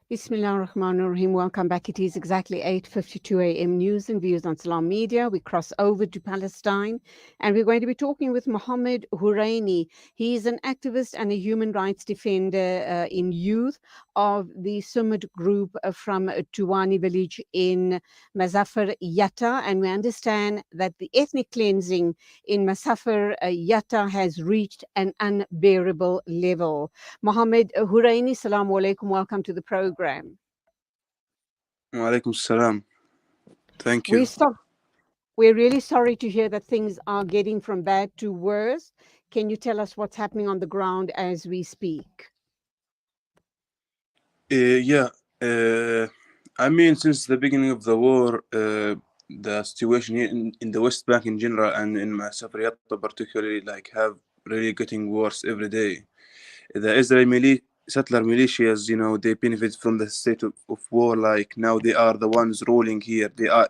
Bismillah ar-Rahman ar-Rahim. Welcome back. It is exactly 8:52 a.m. News and views on Salam Media. We cross over to Palestine and we're going to be talking with Mohammad Hureini. He is an activist and a human rights defender in youth of the Sumud group from Tuwani village in Masafer Yatta. And we understand that the ethnic cleansing in Masafer Yatta has reached an unbearable level. Mohammad Hureini, Salaam alaikum. Welcome to the program. Walaikum salam. Thank We're, you. so- we're really sorry to hear that things are getting from bad to worse. Can you tell us what's happening on the ground as we speak? Yeah, uh, I mean, since the beginning of the war, the situation here in the West Bank in general and in Masafer Yatta particularly, like, have really getting worse every day. The Israeli settler militias, they benefit from the state of war. Like now, they are the ones ruling here. They are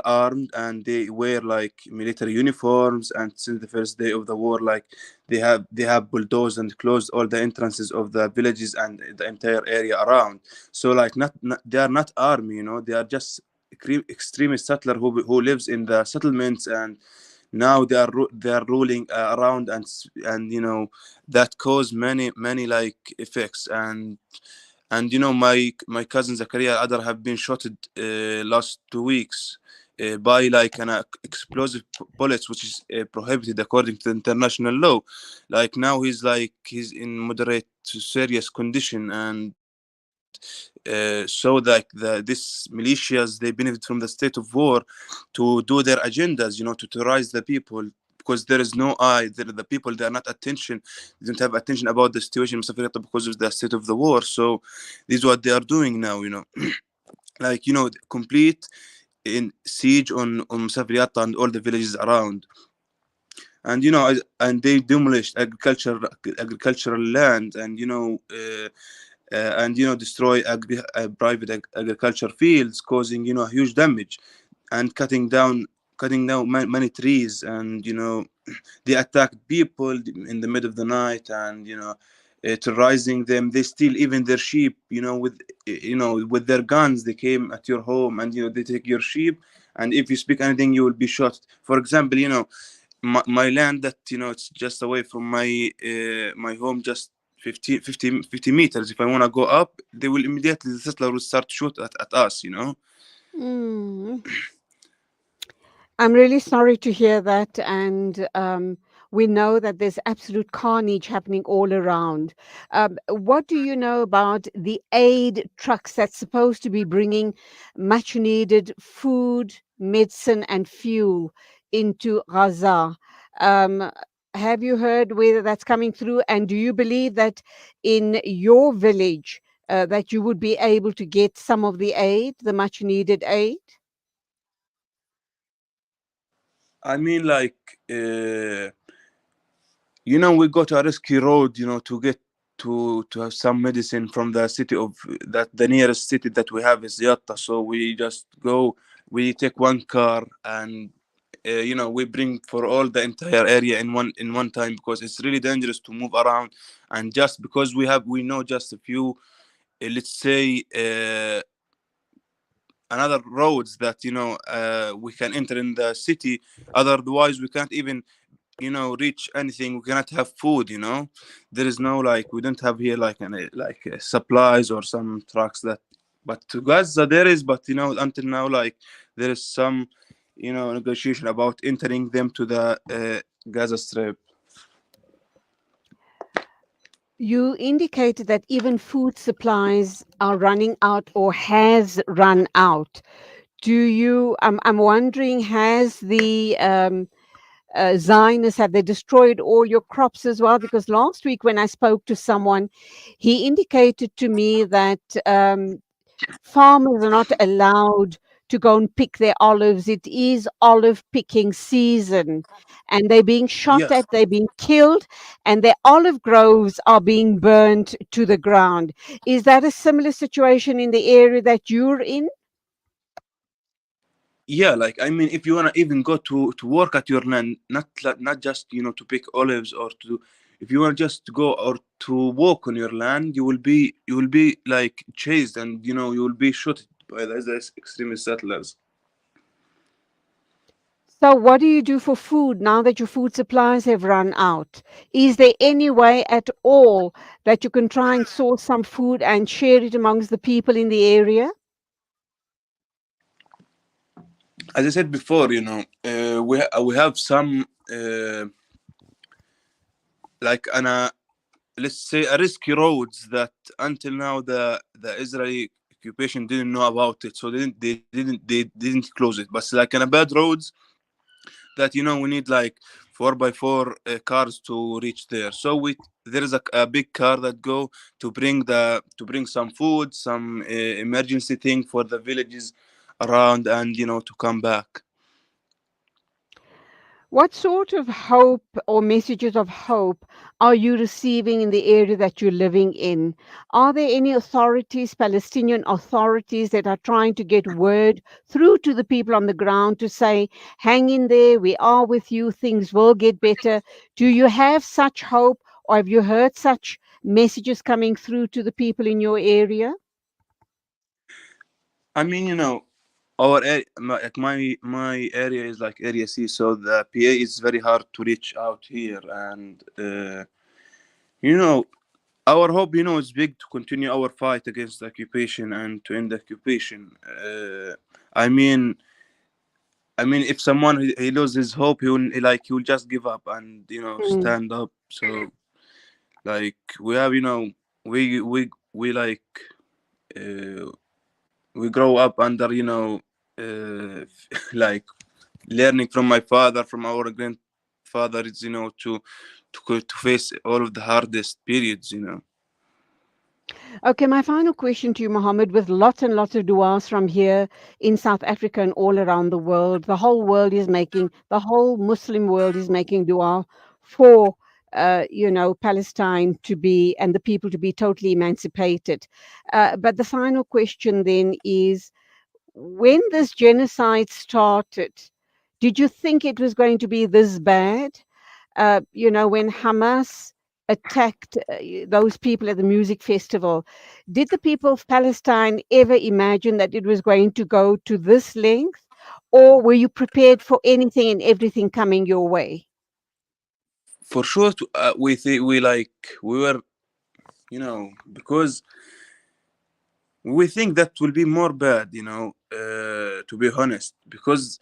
armed and they wear like military uniforms, and since the first day of the war, like they have bulldozed and closed all the entrances of the villages and the entire area around. So like not they are not army, they are just extremist settler who lives in the settlements, and now they are ruling around, and that cause many like effects. And my cousin Zakaria Adar have been shot last 2 weeks by like an explosive bullets, which is prohibited according to international law. Like now he's in moderate to serious condition, and so like this militias, they benefit from the state of war to do their agendas, to terrorize the people, because there is no eye. The people, they are not attention. They don't have attention about the situation in Massafer Yatta because of the state of the war. So this is what they are doing now. Like complete in siege on Massafer Yatta and all the villages around. And and they demolished agricultural land, and destroy private agriculture fields, causing huge damage, and cutting down many trees. And they attacked people in the middle of the night, and terrorizing them. They steal even their sheep, with their guns. They came at your home, and they take your sheep, and if you speak anything, you will be shot. For example, my land, that it's just away from my home, just 50 meters. If I want to go up, they will immediately, the settler will start to shoot at us. Mm. I'm really sorry to hear that. And we know that there's absolute carnage happening all around. What do you know about the aid trucks that's supposed to be bringing much needed food, medicine, and fuel into Gaza? Um, have you heard whether that's coming through? And do you believe that in your village that you would be able to get some of the aid, the much needed aid? I mean, like, we go to a risky road, to get to have some medicine from the city of that. The nearest city that we have is Yatta, so we just go. We take one car, and we bring for all the entire area in one time, because it's really dangerous to move around. And just because we know just a few, let's say, another roads that we can enter in the city. Otherwise, we can't even reach anything. We cannot have food. There is no, like, we don't have here like any like supplies or some trucks that. But to Gaza there is, but until now, like, there is some negotiation about entering them to the Gaza Strip. You indicated that even food supplies are running out or has run out. I'm wondering, has the Zionists, have they destroyed all your crops as well? Because last week when I spoke to someone, he indicated to me that farmers are not allowed to go and pick their olives. It is olive picking season, and they're being shot Yeah. at, they're being killed, and their olive groves are being burnt to the ground. Is that a similar situation in the area that you're in? Yeah, like, I mean, if you want to even go to work at your land, not just to pick olives or to if you are just to go or to walk on your land, you will be like chased, and you will be shot by the extremist settlers. So, what do you do for food now that your food supplies have run out? Is there any way at all that you can try and source some food and share it amongst the people in the area? As I said before, we have some like an let's say a risky roads that until now the Israeli occupation didn't know about it, so they didn't close it. But it's like in a bad roads that we need like 4x4 cars to reach there. So we there is a big car that go to bring some food, some emergency thing for the villages around, and to come back. What sort of hope or messages of hope are you receiving in the area that you're living in? Are there any authorities, Palestinian authorities, that are trying to get word through to the people on the ground to say, hang in there, we are with you, things will get better? Do you have such hope, or have you heard such messages coming through to the people in your area? I mean, our area, like my area is like area C, so the PA is very hard to reach out here, and you know, our hope, is big to continue our fight against the occupation and to end the occupation. I mean, if someone he loses his hope, he will just give up and Mm. stand up. So like we have, we like uh, we grow up under like learning from my father, from our grandfathers, to face all of the hardest periods. Okay, my final question to you, Mohammed, with lots and lots of du'as from here in South Africa and all around the world. The whole Muslim world is making du'a for, Palestine to be and the people to be totally emancipated. But the final question then is, when this genocide started, did you think it was going to be this bad? When Hamas attacked those people at the music festival, did the people of Palestine ever imagine that it was going to go to this length? Or were you prepared for anything and everything coming your way? For sure, we were, because we think that will be more bad, to be honest, because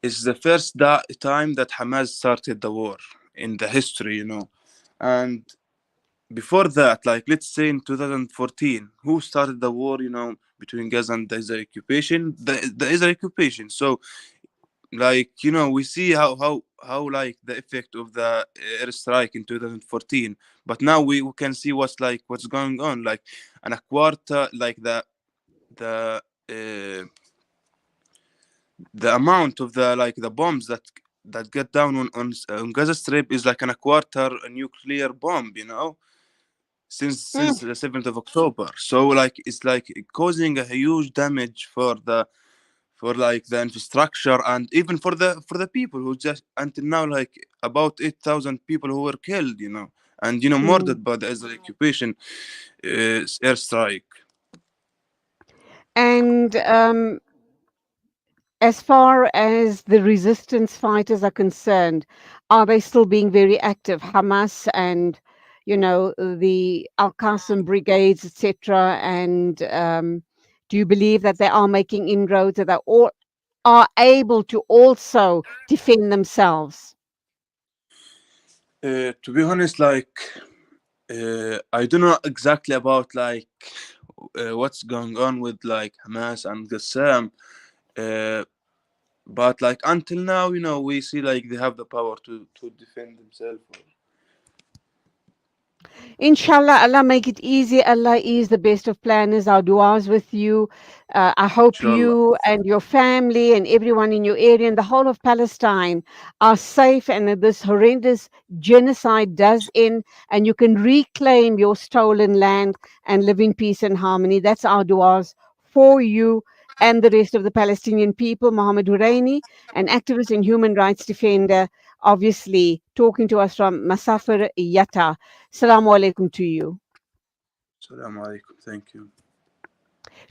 it's the first time that Hamas started the war in the history, and before that, like let's say in 2014, who started the war, between Gaza and the Israeli occupation? The Israeli occupation. So like we see how like the effect of the airstrike in 2014, but now we can see what's going on, like and a quarter, like the uh, the amount of the bombs that get down on Gaza Strip is like a quarter a nuclear bomb, since Mm. the 7th of October. So like it's like causing a huge damage for like the infrastructure, and even for the people who just until now, like about 8,000 people who were killed, and Mm. murdered by the Israeli occupation airstrike. And as far as the resistance fighters are concerned, are they still being very active? Hamas and, the Al Qassam brigades, etc. And do you believe that they are making inroads, that they all are able to also defend themselves? To be honest, like I don't know exactly about like what's going on with like Hamas and Qassam, uh, but like until now, we see like they have the power to defend themselves. Inshallah, Allah make it easy. Allah is the best of planners. Our du'as with you. I hope Inshallah. you and your family and everyone in your area and the whole of Palestine are safe and that this horrendous genocide does end and you can reclaim your stolen land and live in peace and harmony. That's our du'as for you and the rest of the Palestinian people. Mohammad Hureini, an activist and human rights defender, obviously talking to us from Masafer Yatta. Assalamu alaikum to you. Assalamu alaikum. Thank you.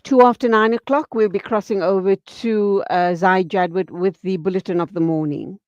Two after 9 o'clock, we'll be crossing over to Zaid Jadwat with the Bulletin of the Morning.